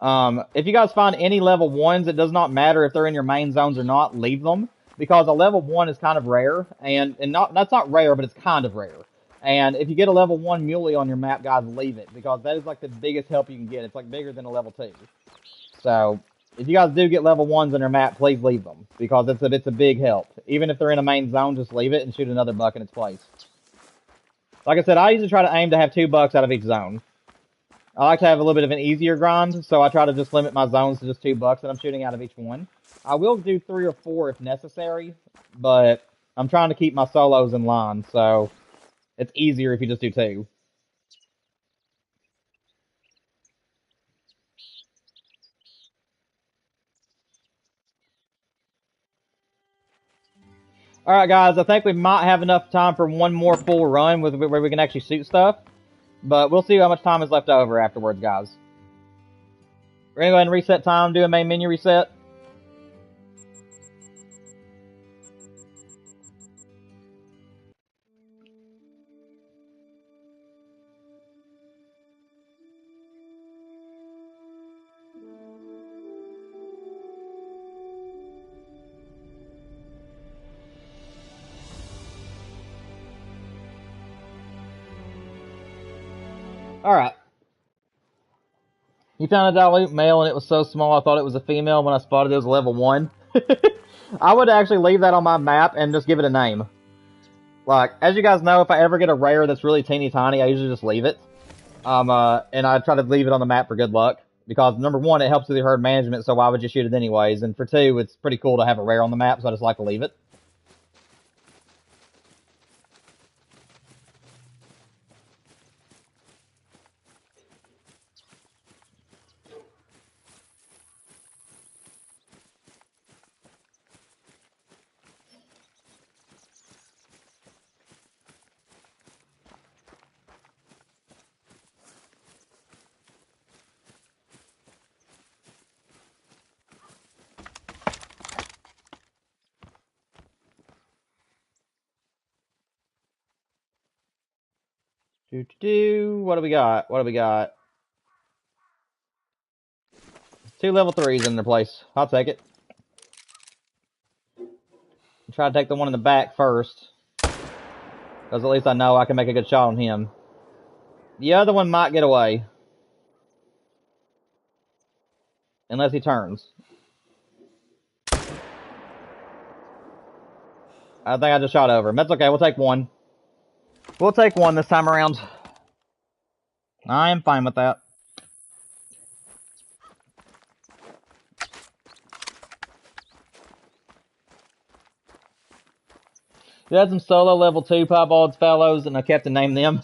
If you guys find any level 1s, it does not matter if they're in your main zones or not, leave them. Because a level 1 is kind of rare, and that's not rare, but it's kind of rare. And if you get a level 1 muley on your map, guys, leave it, because that is like the biggest help you can get. It's like bigger than a level 2. So, If you guys do get level 1s in your map, please leave them. Because it's a big help. Even if they're in a main zone, just leave it and shoot another buck in its place. Like I said, I usually try to aim to have 2 bucks out of each zone. I like to have a little bit of an easier grind, so I try to just limit my zones to just 2 bucks that I'm shooting out of each one. I will do 3 or 4 if necessary, but I'm trying to keep my solos in line, so it's easier if you just do 2. Alright guys, I think we might have enough time for one more full run where we can actually shoot stuff. But we'll see how much time is left over afterwards, guys. We're gonna go ahead and reset time, do a main menu reset. Alright. You found a dilute male and it was so small I thought it was a female. When I spotted it was level 1. I would actually leave that on my map and just give it a name. Like, as you guys know, if I ever get a rare that's really teeny tiny, I usually just leave it. And I try to leave it on the map for good luck. Because, number 1, it helps with your herd management, so why would you shoot it anyways? And for 2, it's pretty cool to have a rare on the map, so I just like to leave it. What do we got? What do we got? 2 level 3s in their place. I'll take it. Try to take the one in the back first. Because at least I know I can make a good shot on him. The other one might get away. Unless he turns. I think I just shot over him. That's okay, we'll take one. We'll take one this time around. I am fine with that. We had some solo level 2 piebalds fellows, and I kept to name them.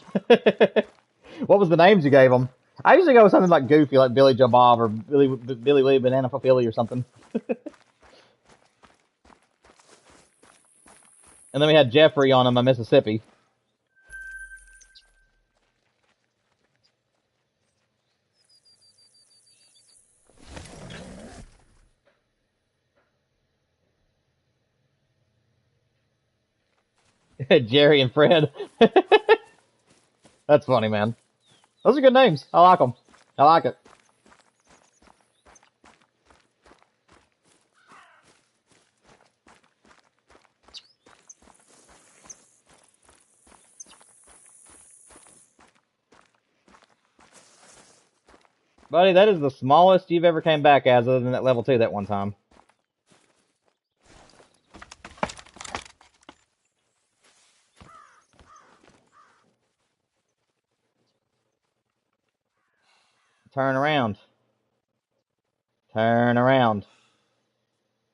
What was the names you gave them? I usually go with something like goofy, like Billy Joe Bob or Billy Lee Banana for Philly or something. And then we had Jeffrey on him, a Mississippi. Jerry and Fred. That's funny, man. Those are good names. I like them. I like it. Buddy, that is the smallest you've ever came back as other than that level 2 that one time. Turn around. Turn around.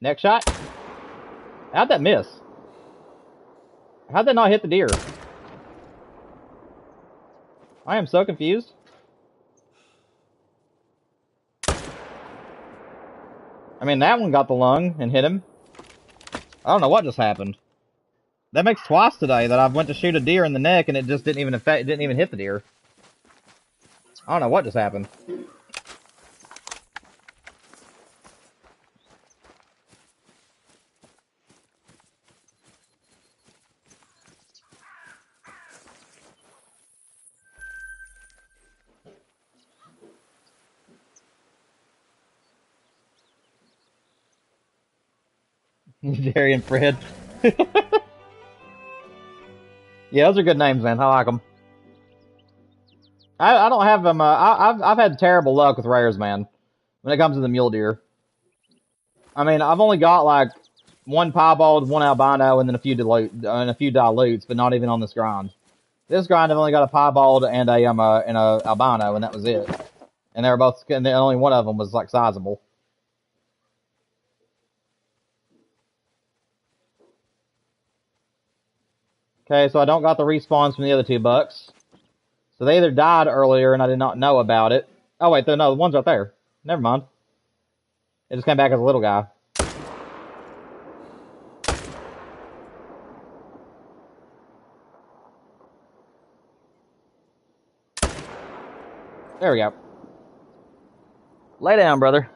Next shot. How'd that miss? How'd that not hit the deer? I am so confused. I mean, that one got the lung and hit him. I don't know what just happened. That makes twice today that I've went to shoot a deer in the neck and it just didn't even hit the deer. I don't know what just happened. Jerry and Fred. Yeah, those are good names, man. I like them. I don't have them. I've had terrible luck with rares, man. When it comes to the mule deer. I mean, I've only got like one piebald, one albino, and then a few dilutes, but not even on this grind. This grind, I've only got a piebald and a albino, and that was it. And they were both, and only one of them was like sizable. Okay, so I don't got the respawns from the other 2 bucks. So they either died earlier and I did not know about it. Oh wait, no, the one's right there. Never mind. It just came back as a little guy. There we go. Lay down, brother.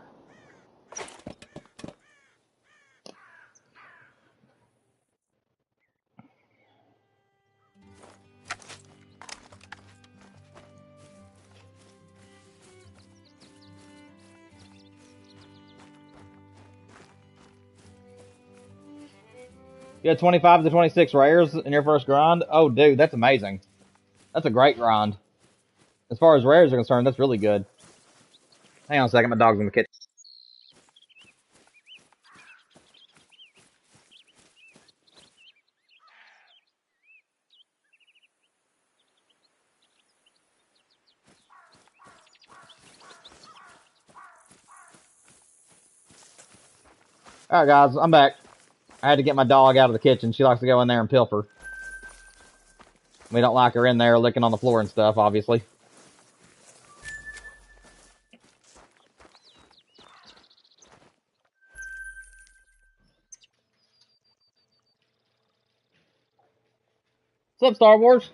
You had 25 to 26 rares in your first grind? Oh, dude, that's amazing. That's a great grind. As far as rares are concerned, that's really good. Hang on a second, my dog's in the kitchen. Alright, guys, I'm back. I had to get my dog out of the kitchen. She likes to go in there and pilfer. We don't like her in there licking on the floor and stuff, obviously. What's up, Star Wars?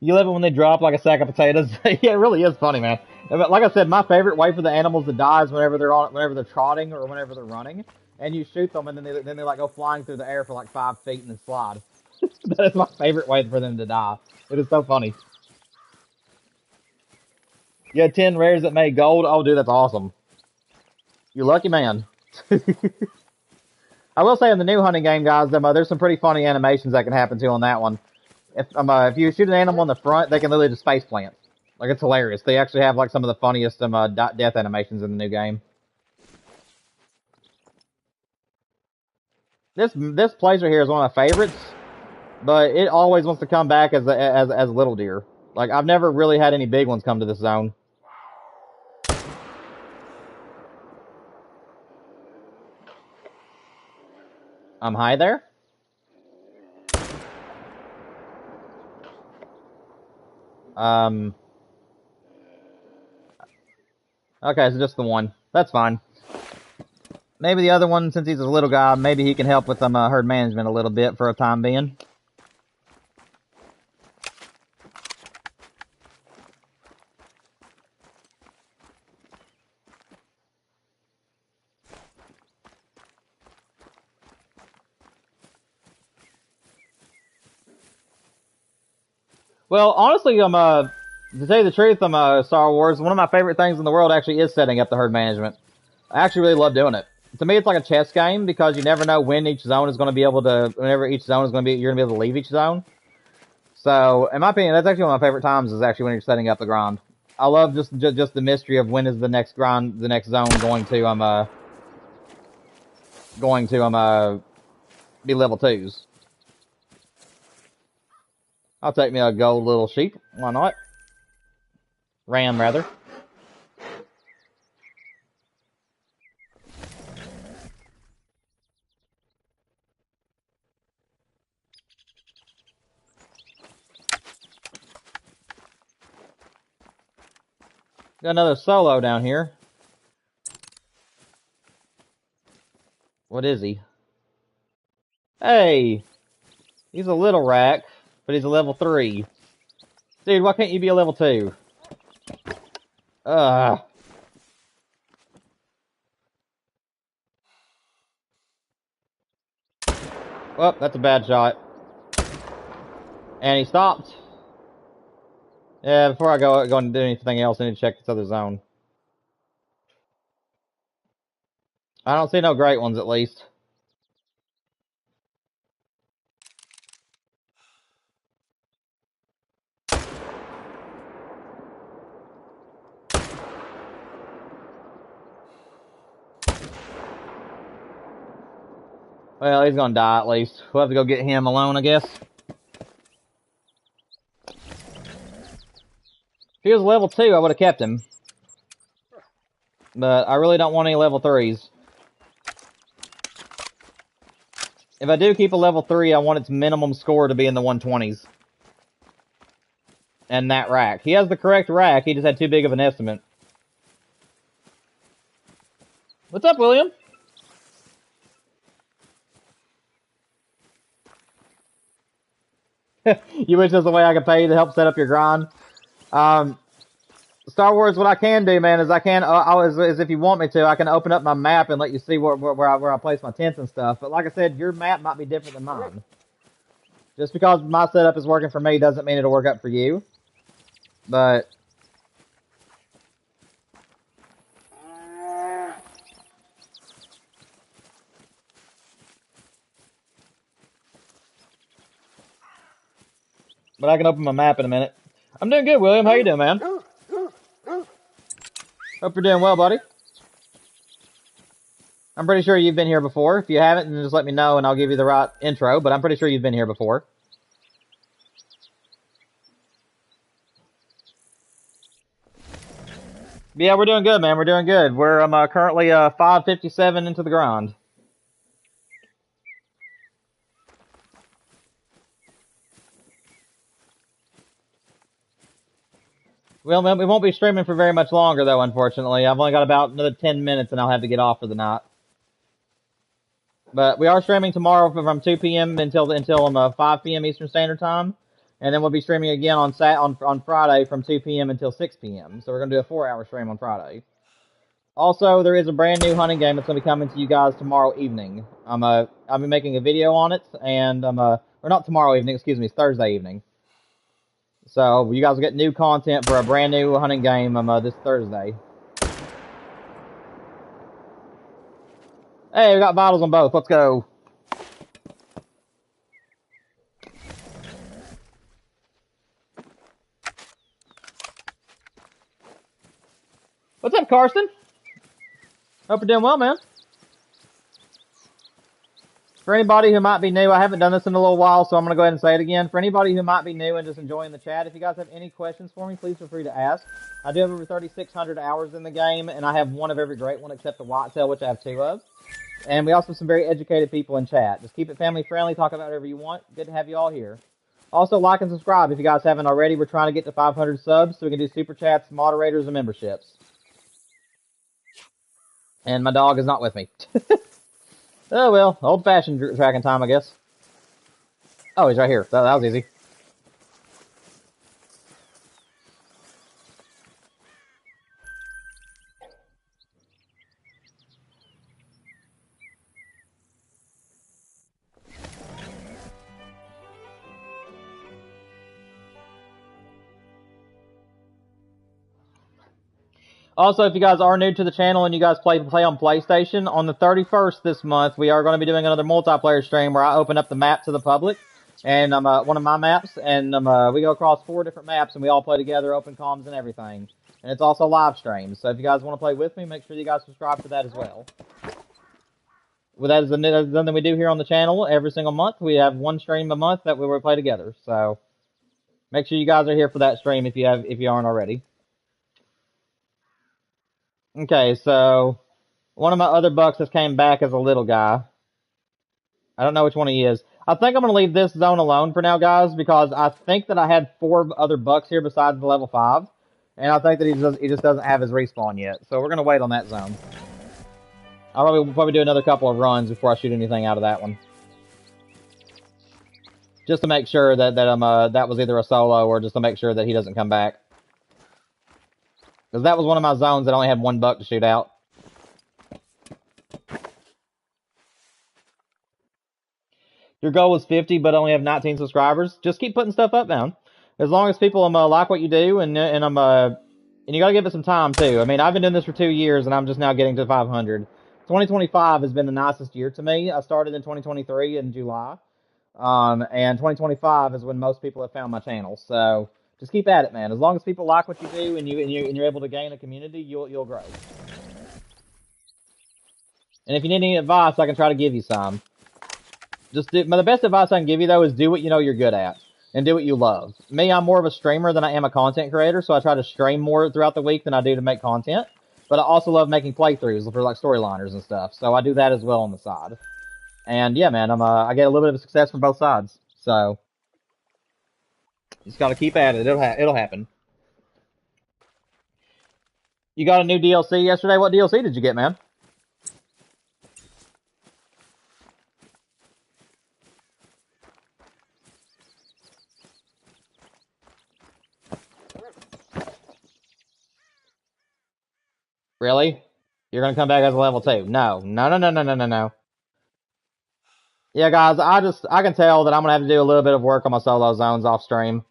You love it when they drop like a sack of potatoes. Yeah, it really is funny, man. Like I said, my favorite way for the animals to die is whenever they're trotting or whenever they're running, and you shoot them, and then they like go flying through the air for like 5 feet and then slide. That is my favorite way for them to die. It is so funny. You had 10 rares that made gold. Oh, dude, that's awesome. You're lucky, man. I will say in the new hunting game, guys, there's some pretty funny animations that can happen too on that one. If you shoot an animal in the front, they can literally just face plant. Like, it's hilarious. They actually have like some of the funniest death animations in the new game. This place right here is one of my favorites, but it always wants to come back as little deer. Like, I've never really had any big ones come to this zone. I'm high there. Okay, so just the one. That's fine. Maybe the other one, since he's a little guy, maybe he can help with some herd management a little bit for a time being. Well, honestly, to tell you the truth, Star Wars, one of my favorite things in the world actually is setting up the herd management. I actually really love doing it. To me, it's like a chess game because you never know when each zone is going to be able to, whenever each zone is going to be, you're going to be able to leave each zone. So, in my opinion, that's actually one of my favorite times is actually when you're setting up the grind. I love just the mystery of when is the next grind, the next zone going to be level 2s. I'll take me a gold little sheep. Why not? Ram, rather. Got another solo down here. What is he? Hey! He's a little rack, but he's a level 3. Dude, why can't you be a level 2? Ugh. Well, that's a bad shot. And he stopped. Yeah, before I go and do anything else, I need to check this other zone. I don't see no great ones, at least. Well, he's gonna die at least. We'll have to go get him alone, I guess. If he was level 2, I would have kept him. But I really don't want any level 3s. If I do keep a level 3, I want its minimum score to be in the 120s. And that rack. He has the correct rack, he just had too big of an estimate. What's up, William? You wish there's a way I could pay you to help set up your grind? Star Wars, what I can do, man, is I can, is if you want me to, I can open up my map and let you see where I place my tents and stuff. But like I said, your map might be different than mine. Just because my setup is working for me doesn't mean it'll work out for you. But I can open my map in a minute. I'm doing good, William. How you doing, man? Hope you're doing well, buddy. I'm pretty sure you've been here before. If you haven't, then just let me know and I'll give you the right intro, but I'm pretty sure you've been here before. Yeah, we're doing good, man. We're doing good. We're currently 5:57 into the grind. Well, we won't be streaming for very much longer, though, unfortunately. I've only got about another 10 minutes, and I'll have to get off for the night. But we are streaming tomorrow from 2 p.m. until 5 p.m. Eastern Standard Time. And then we'll be streaming again on Friday from 2 p.m. until 6 p.m. So we're going to do a 4-hour stream on Friday. Also, there is a brand new hunting game that's going to be coming to you guys tomorrow evening. I'll be making a video on it, and or not tomorrow evening, excuse me, it's Thursday evening. So you guys will get new content for a brand new hunting game this Thursday. Hey, we got vitals on both. Let's go. What's up, Karsten? Hope you're doing well, man. For anybody who might be new, I haven't done this in a little while, so I'm going to go ahead and say it again. For anybody who might be new and just enjoying the chat, if you guys have any questions for me, please feel free to ask. I do have over 3,600 hours in the game, and I have one of every great one except the whitetail, which I have 2 of. And we also have some very educated people in chat. Just keep it family friendly, talk about whatever you want. Good to have you all here. Also, like and subscribe if you guys haven't already. We're trying to get to 500 subs so we can do super chats, moderators, and memberships. And my dog is not with me. Oh, well, old-fashioned tracking time, I guess. Oh, he's right here. That was easy. Also, if you guys are new to the channel and you guys play on PlayStation, on the 31st this month, we are going to be doing another multiplayer stream where I open up the map to the public, and one of my maps, and we go across 4 different maps, and we all play together, open comms and everything. And it's also live streamed, so if you guys want to play with me, make sure you guys subscribe to that as well. Well, that is something we do here on the channel every single month. We have 1 stream a month that we play together, so make sure you guys are here for that stream if you aren't already. Okay, so one of my other bucks has came back as a little guy. I don't know which one he is. I think I'm going to leave this zone alone for now, guys, because I think that I had 4 other bucks here besides the level 5. And I think that he just doesn't have his respawn yet. So we're going to wait on that zone. I'll probably do another couple of runs before I shoot anything out of that one. Just to make sure that that was either a solo or just to make sure that he doesn't come back. Because that was one of my zones that only had 1 buck to shoot out. Your goal was 50, but only have 19 subscribers. Just keep putting stuff up, man. As long as people like what you do, and you gotta give it some time too. I mean, I've been doing this for 2 years, and I'm just now getting to 500. 2025 has been the nicest year to me. I started in 2023 in July, and 2025 is when most people have found my channel. So just keep at it, man. As long as people like what you do, and you're able to gain a community, you'll grow. And if you need any advice, I can try to give you some. Just do, the best advice I can give you, though, is do what you know you're good at. And do what you love. Me, I'm more of a streamer than I am a content creator, so I try to stream more throughout the week than I do to make content. But I also love making playthroughs for, like, storyliners and stuff, so I do that as well on the side. And, yeah, man, I get a little bit of success from both sides, so... Just gotta keep at it. It'll happen. You got a new DLC yesterday? What DLC did you get, man? Really? You're gonna come back as a level 2? No. No. Yeah, guys, I can tell that I'm gonna have to do a little bit of work on my solo zones off stream.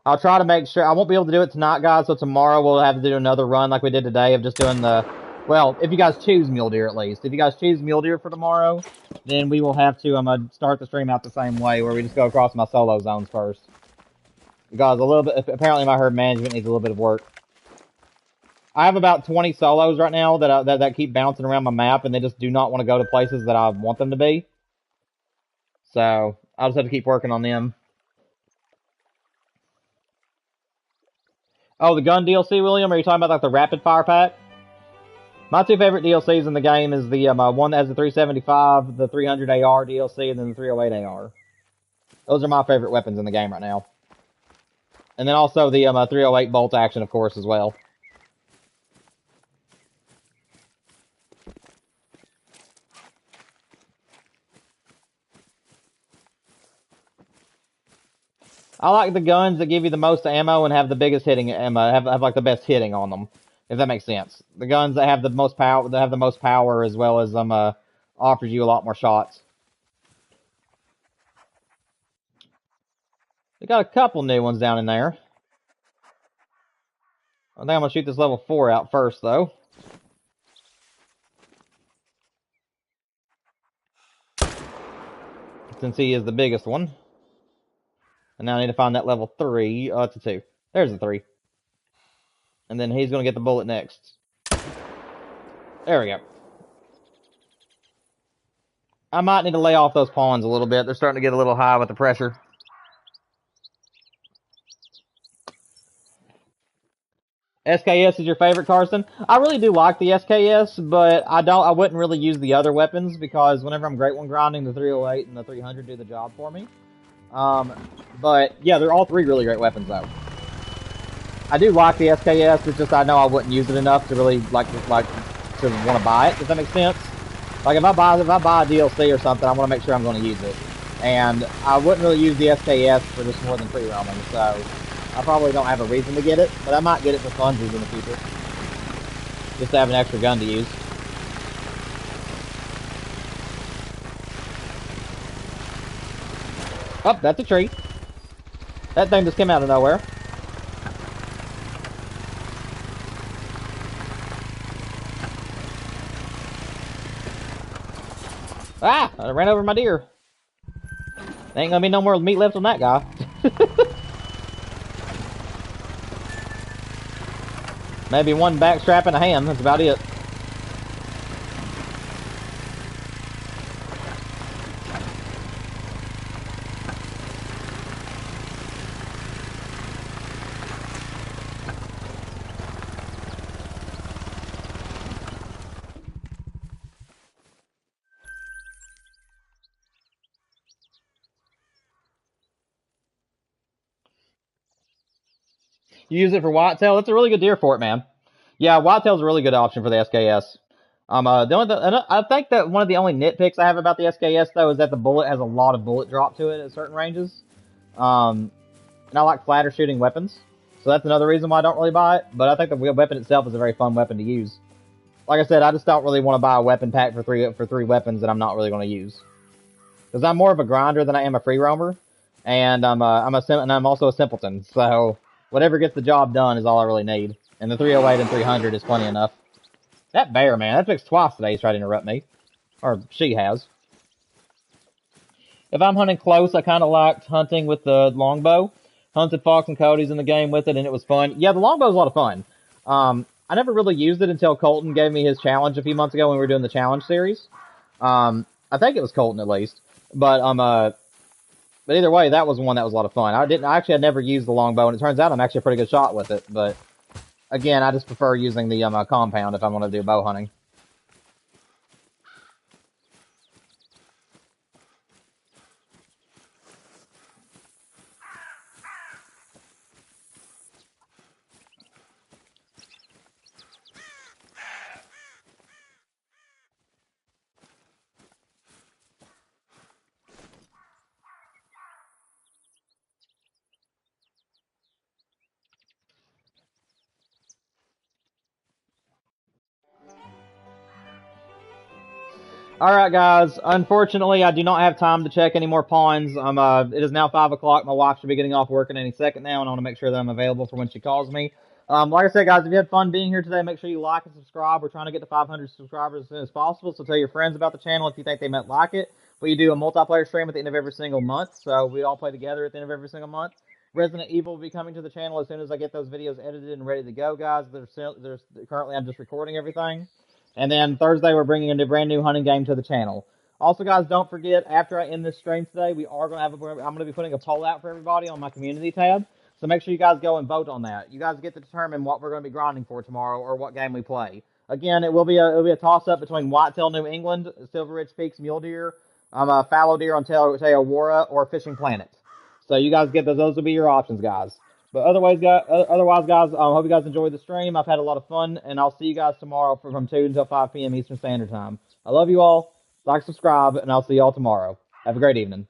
I'll try to make sure, I won't be able to do it tonight, guys, so tomorrow we'll have to do another run like we did today of just doing the, well, if you guys choose Mule Deer at least. If you guys choose Mule Deer for tomorrow, then we will have to start the stream out the same way, where we just go across my solo zones first. Because a little bit, apparently my herd management needs a little bit of work. I have about 20 solos right now that keep bouncing around my map, and they just do not want to go to places that I want them to be. So, I'll just have to keep working on them. Oh, the gun DLC, William? Are you talking about like the rapid fire pack? My two favorite DLCs in the game is the one that has the 375, the 300 AR DLC, and then the 308 AR. Those are my favorite weapons in the game right now. And then also the 308 bolt action, of course, as well. I like the guns that give you the most ammo and have the biggest hitting ammo, have like the best hitting on them, if that makes sense. The guns that have the most power, as well as offers you a lot more shots. They got a couple new ones down in there. I think I'm gonna shoot this level 4 out first, though. Since he is the biggest one. And now I need to find that level 3. Oh, it's a 2. There's a 3. And then he's going to get the bullet next. There we go. I might need to lay off those pawns a little bit. They're starting to get a little high with the pressure. SKS is your favorite, Carson? I really do like the SKS, but I wouldn't really use the other weapons because whenever I'm Great One grinding, the 308 and the 300 do the job for me. But yeah, they're all three really great weapons though. I do like the SKS, it's just I know I wouldn't use it enough to really like to want to buy it, if that makes sense. Like if I buy a DLC or something, I want to make sure I'm going to use it. And I wouldn't really use the SKS for just more than free roaming, so I probably don't have a reason to get it, but I might get it for funsies in the future. Just to have an extra gun to use. Oh, that's a tree. That thing just came out of nowhere. Ah! I ran over my deer. There ain't gonna be no more meat left on that guy. Maybe one backstrap and a hand, that's about it. You use it for whitetail? That's a really good deer for it, man. Yeah, whitetail's a really good option for the SKS. I think that one of the only nitpicks I have about the SKS, though, is that the bullet has a lot of bullet drop to it at certain ranges. And I like flatter shooting weapons. So that's another reason why I don't really buy it. But I think the weapon itself is a very fun weapon to use. Like I said, I just don't really want to buy a weapon pack for three weapons that I'm not really going to use. Because I'm more of a grinder than I am a free roamer. And I'm also a simpleton, so whatever gets the job done is all I really need. And the 308 and 300 is plenty enough. That bear, man, that fixed twice today. He's tried to interrupt me. Or she has. If I'm hunting close, I kind of liked hunting with the longbow. Hunted Fox and Cody's in the game with it, and it was fun. Yeah, the longbow's a lot of fun. I never really used it until Colton gave me his challenge a few months ago when we were doing the challenge series. I think it was Colton, at least. But but either way, that was one that was a lot of fun. I actually had never used the longbow, and it turns out I'm actually a pretty good shot with it. But again, I just prefer using the compound if I want to do bow hunting. All right, guys. Unfortunately, I do not have time to check any more pawns. It is now 5 o'clock. My wife should be getting off work in any second now, and I want to make sure that I'm available for when she calls me. Like I said, guys, if you had fun being here today, make sure you like and subscribe. We're trying to get to 500 subscribers as soon as possible, so tell your friends about the channel if you think they might like it. We do a multiplayer stream at the end of every single month, so we all play together at the end of every single month. Resident Evil will be coming to the channel as soon as I get those videos edited and ready to go, guys. Currently I'm just recording everything. And then Thursday, we're bringing a brand new hunting game to the channel. Also, guys, don't forget, after I end this stream today, I'm going to be putting a poll out for everybody on my community tab. So make sure you guys go and vote on that. You guys get to determine what we're going to be grinding for tomorrow or what game we play. Again, it'll be a toss-up between Whitetail New England, Silver Ridge Peaks Mule Deer, Fallow Deer on Teowara, or Fishing Planet. So you guys get those. Those will be your options, guys. But otherwise, guys, I hope you guys enjoyed the stream. I've had a lot of fun, and I'll see you guys tomorrow from 2 until 5 p.m. Eastern Standard Time. I love you all. Like, subscribe, and I'll see you all tomorrow. Have a great evening.